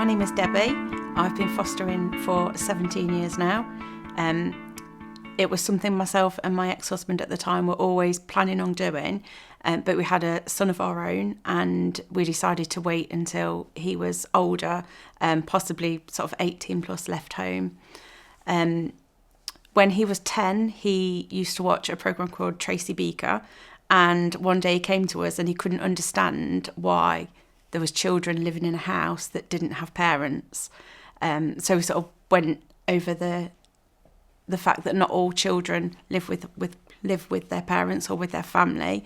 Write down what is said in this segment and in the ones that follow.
My name is Debbie. I've been fostering for 17 years now. It was something myself and my ex-husband at the time were always planning on doing, but we had a son of our own and we decided to wait until he was older, possibly sort of 18 plus, left home. When he was 10, he used to watch a programme called Tracy Beaker, and one day he came to us and he couldn't understand why there was children living in a house that didn't have parents. So we sort of went over the fact that not all children live with their parents or with their family,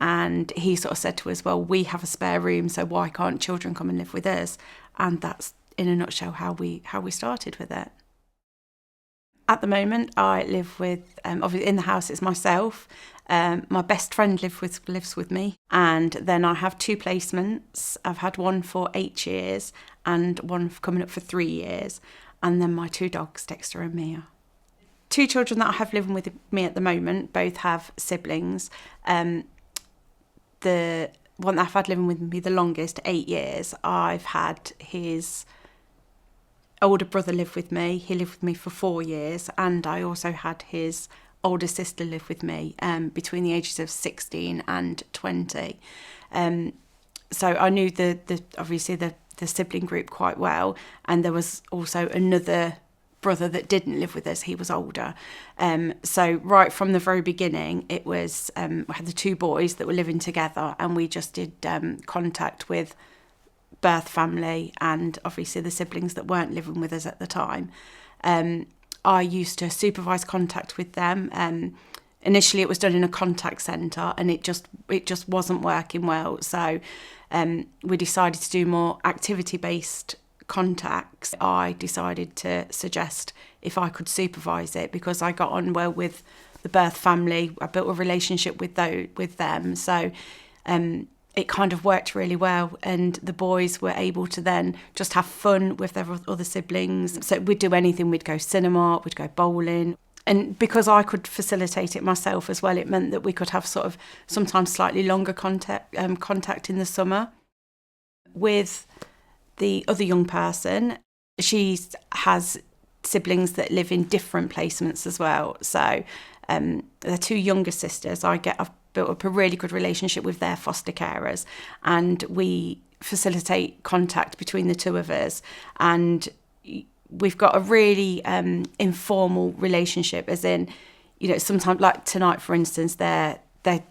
and he sort of said to us, well, we have a spare room, so why can't children come and live with us? And that's in a nutshell how we started with it. At the moment, I live with, obviously in the house it's myself, my best friend lives with me, and then I have 2 placements. I've had one for 8 years and one coming up for 3 years, and then my 2 dogs, Dexter and Mia. 2 children that I have living with me at the moment both have siblings. The one that I've had living with me the longest, 8 years, I've had his older brother live with me. He lived with me for 4 years, and I also had his older sister live with me between the ages of 16 and 20. So I knew obviously the sibling group quite well, and there was also another brother that didn't live with us. He was older. So right from the very beginning, it was we had the 2 boys that were living together, and we just did contact with birth family and obviously the siblings that weren't living with us at the time. I used to supervise contact with them. Initially it was done in a contact centre, and it just wasn't working well, so we decided to do more activity-based contacts. I decided to suggest if I could supervise it, because I got on well with the birth family. I built a relationship with them, so it kind of worked really well, and the boys were able to then just have fun with their other siblings. So we'd do anything. We'd go cinema, we'd go bowling, and because I could facilitate it myself as well, it meant that we could have sort of sometimes slightly longer contact in the summer. With the other young person, she has siblings that live in different placements as well. So they're 2 younger sisters. I've built up a really good relationship with their foster carers, and we facilitate contact between the 2 of us, and we've got a really informal relationship, as in, you know, sometimes, like tonight for instance, they're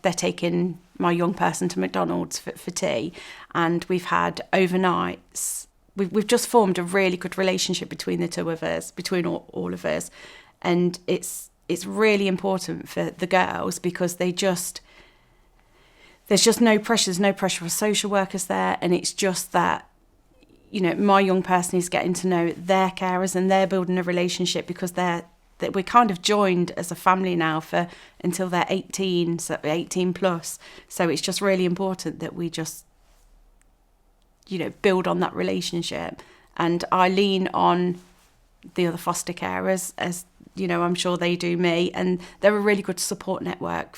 taking my young person to McDonald's for tea, and we've had overnights. We've just formed a really good relationship between the 2 of us, between all of us, and it's really important for the girls, because there's just no pressure. There's no pressure for social workers there, and it's just that, you know, my young person is getting to know their carers, and they're building a relationship, because that we're kind of joined as a family now for until they're 18, so 18 plus. So it's just really important that we just, you know, build on that relationship. And I lean on the other foster carers, as you know, I'm sure they do me, and they're a really good support network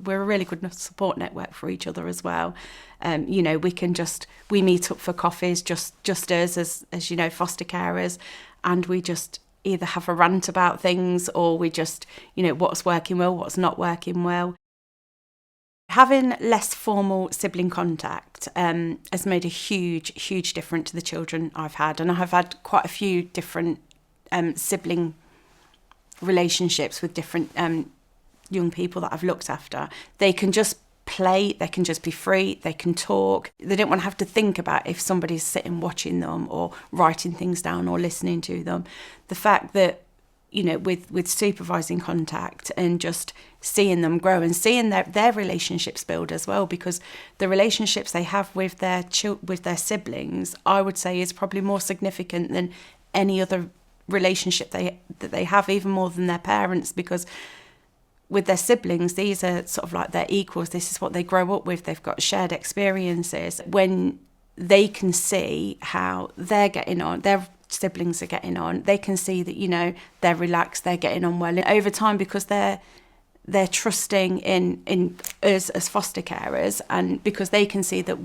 we're a really good support network for each other as well. You know, we meet up for coffees, just as you know, foster carers, and we just either have a rant about things, or we just, you know, what's working well, what's not working well. Having less formal sibling contact has made a huge difference to the children I've had, and I have had quite a few different sibling relationships with different young people that I've looked after. They can just play, they can just be free, they can talk. They don't want to have to think about if somebody's sitting watching them or writing things down or listening to them. The fact that, you know, with supervising contact and just seeing them grow and seeing their relationships build as well, because the relationships they have with their siblings, I would say, is probably more significant than any other relationship that they have, even more than their parents, because with their siblings, these are sort of like their equals. This is what they grow up with. They've got shared experiences. When they can see how they're getting on, their siblings are getting on, they can see that, you know, they're relaxed, they're getting on well. And over time, because they're trusting in us as foster carers, and because they can see that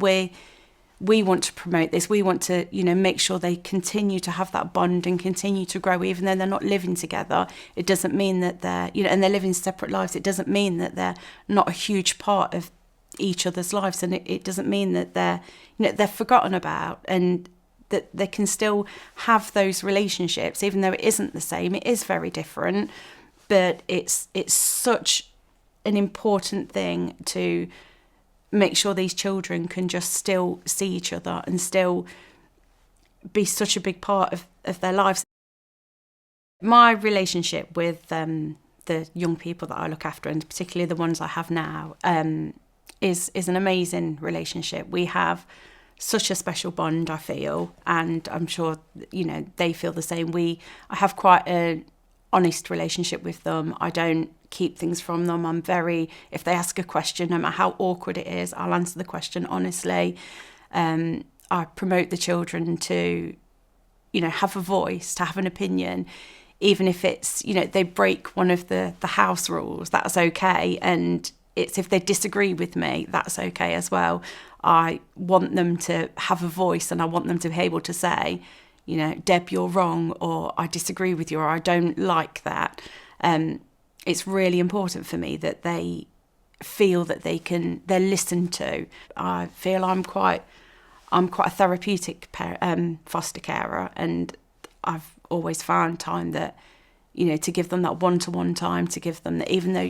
we want to promote this. We want to, make sure they continue to have that bond and continue to grow, even though they're not living together. It doesn't mean that they're, and they're living separate lives. It doesn't mean that they're not a huge part of each other's lives, and it doesn't mean that they're forgotten about, and that they can still have those relationships, even though it isn't the same. It is very different, but it's such an important thing to make sure these children can just still see each other and still be such a big part of their lives. My relationship with the young people that I look after, and particularly the ones I have now, is an amazing relationship. We have such a special bond, I feel, and I'm sure they feel the same. I have quite an honest relationship with them. I don't keep things from them. if they ask a question, no matter how awkward it is, I'll answer the question honestly. I promote the children to, have a voice, to have an opinion, even if it's, they break one of the house rules, that's okay. And it's if they disagree with me, that's okay as well. I want them to have a voice, and I want them to be able to say, Deb, you're wrong, or I disagree with you, or I don't like that. It's really important for me that they feel that they're listened to. I feel I'm quite a therapeutic foster carer, and I've always found time that, to give them that one-to-one time, to give them that, even though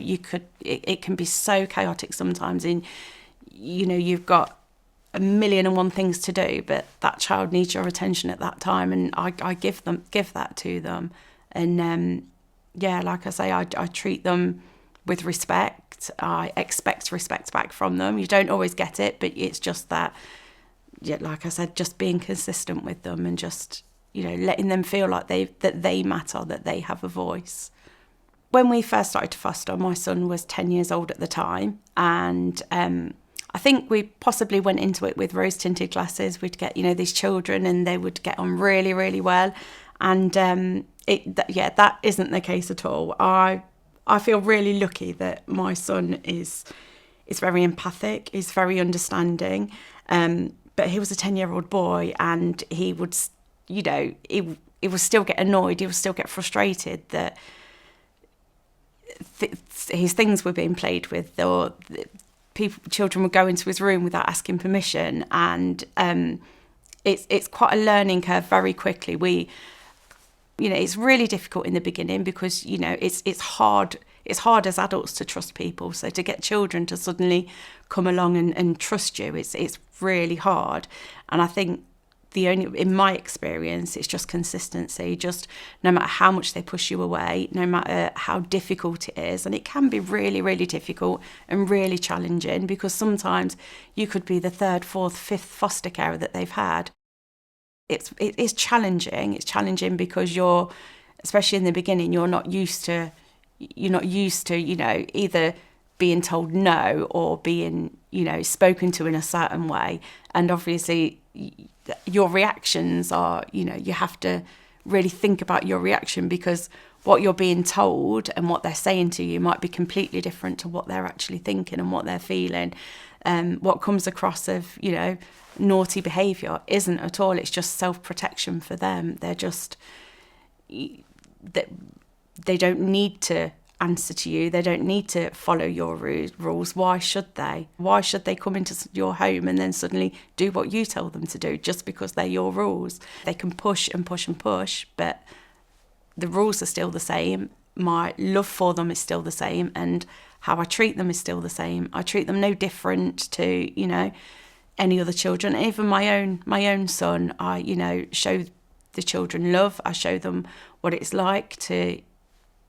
it can be so chaotic sometimes, and you've got 1,000,001 things to do, but that child needs your attention at that time, and I give that to them. And like I say, I treat them with respect. I expect respect back from them. You don't always get it, but it's just that, like I said, just being consistent with them, and just, letting them feel like that they matter, that they have a voice. When we first started to foster, my son was 10 years old at the time, and I think we possibly went into it with rose-tinted glasses. We'd get, these children, and they would get on really, really well. And that isn't the case at all. I feel really lucky that my son is very empathic, is very understanding. But he was a 10-year-old boy, and he would, he would still get annoyed. He would still get frustrated that his things were being played with, or children would go into his room without asking permission. And it's quite a learning curve very quickly. It's really difficult in the beginning, because it's hard as adults to trust people. So to get children to suddenly come along and trust you, it's really hard. And I think in my experience, it's just consistency. Just no matter how much they push you away, no matter how difficult it is, and it can be really, really difficult and really challenging, because sometimes you could be the third, fourth, fifth foster carer that they've had. It is challenging. It's challenging because especially in the beginning, you're not used to, either being told no or being, spoken to in a certain way. And obviously your reactions are, you have to really think about your reaction, because what you're being told and what they're saying to you might be completely different to what they're actually thinking and what they're feeling. What comes across of, naughty behaviour isn't at all. It's just self-protection for them. They're just, they don't need to answer to you. They don't need to follow your rules. Why should they? Why should they come into your home and then suddenly do what you tell them to do just because they're your rules? They can push and push and push, but the rules are still the same. My love for them is still the same, and how I treat them is still the same. I treat them no different to, any other children. Even my own son, I, show the children love. I show them what it's like to,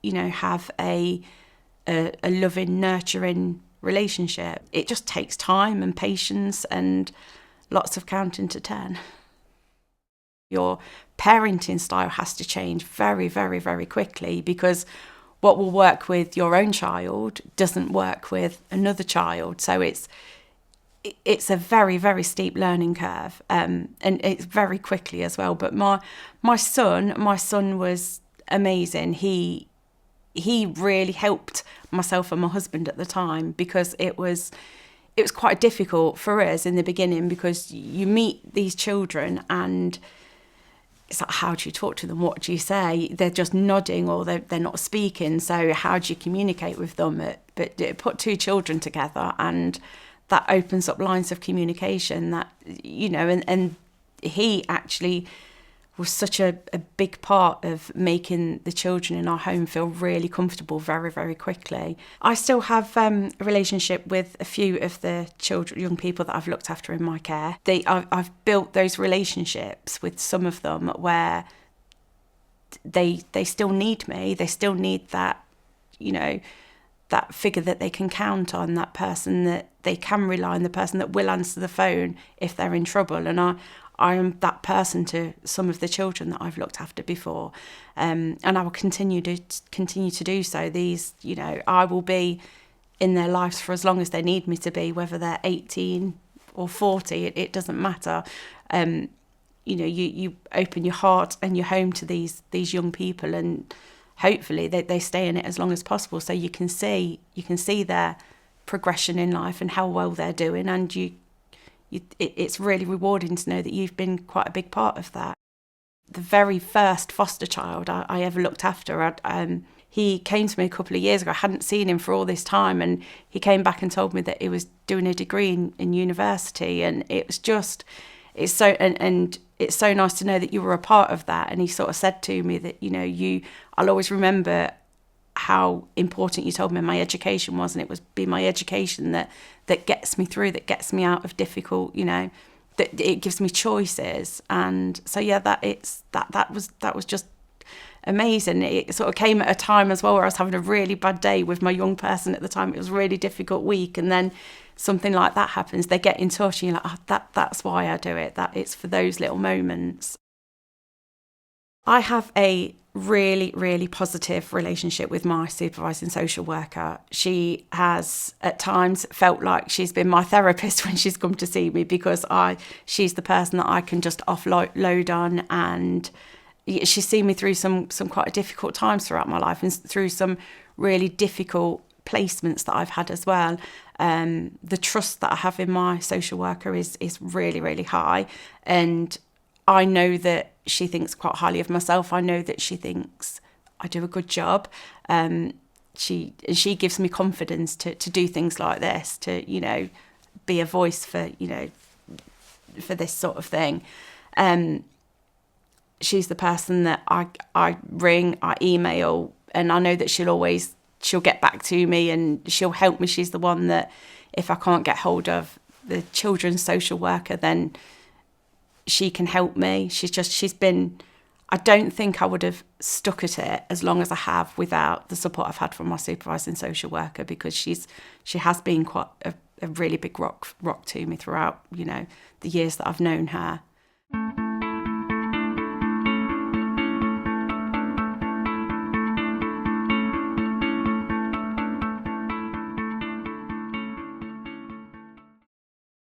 have a loving, nurturing relationship. It just takes time and patience and lots of counting to 10. Your parenting style has to change very, very, very quickly, because what will work with your own child doesn't work with another child. So it's a very, very steep learning curve, and it's very quickly as well. But my son was amazing. He really helped myself and my husband at the time, because it was it was quite difficult for us in the beginning, because you meet these children and it's like, how do you talk to them? What do you say? They're just nodding, or they're not speaking. So how do you communicate with them? But put two children together, and that opens up lines of communication that, you know, and he actually was such a big part of making the children in our home feel really comfortable very, very quickly. I still have a relationship with a few of the young people that I've looked after in my care. I've built those relationships with some of them where they still need me. They still need that, you know, that figure that they can count on, that person that they can rely on, the person that will answer the phone if they're in trouble. And I am that person to some of the children that I've looked after before, and I will continue to do so. These, you know, I will be in their lives for as long as they need me to be, whether they're 18 or 40. It doesn't matter. You know, you open your heart and your home to these young people, and hopefully they stay in it as long as possible. So you can see their progression in life and how well they're doing, and it's really rewarding to know that you've been quite a big part of that. The very first foster child I ever looked after, he came to me a couple of years ago. I hadn't seen him for all this time, and he came back and told me that he was doing a degree in university, and it's so nice to know that you were a part of that. And he sort of said to me that, you know, I'll always remember how important you told me my education was, and it was be my education that gets me through, that gets me out of difficult, you know, that it gives me choices. And so yeah, that was just amazing. It sort of came at a time as well where I was having a really bad day with my young person at the time. It was a really difficult week, and then something like that happens. They get in touch, and you're like, oh, that's why I do it. That it's for those little moments. I have a really, really positive relationship with my supervising social worker. She has at times felt like she's been my therapist when she's come to see me, because she's the person that I can just offload on, and she's seen me through some quite difficult times throughout my life, and through some really difficult placements that I've had as well. The trust that I have in my social worker is really, really high, and I know that she thinks quite highly of myself. I know that she thinks I do a good job. She gives me confidence to do things like this, to, you know, be a voice for, you know, for this sort of thing. She's the person that I ring, I email, and I know that she'll get back to me and she'll help me. She's the one that, if I can't get hold of the children's social worker, then she can help me. She's been, I don't think I would have stuck at it as long as I have without the support I've had from my supervising social worker, because she has been quite a really big rock to me throughout, you know, the years that I've known her.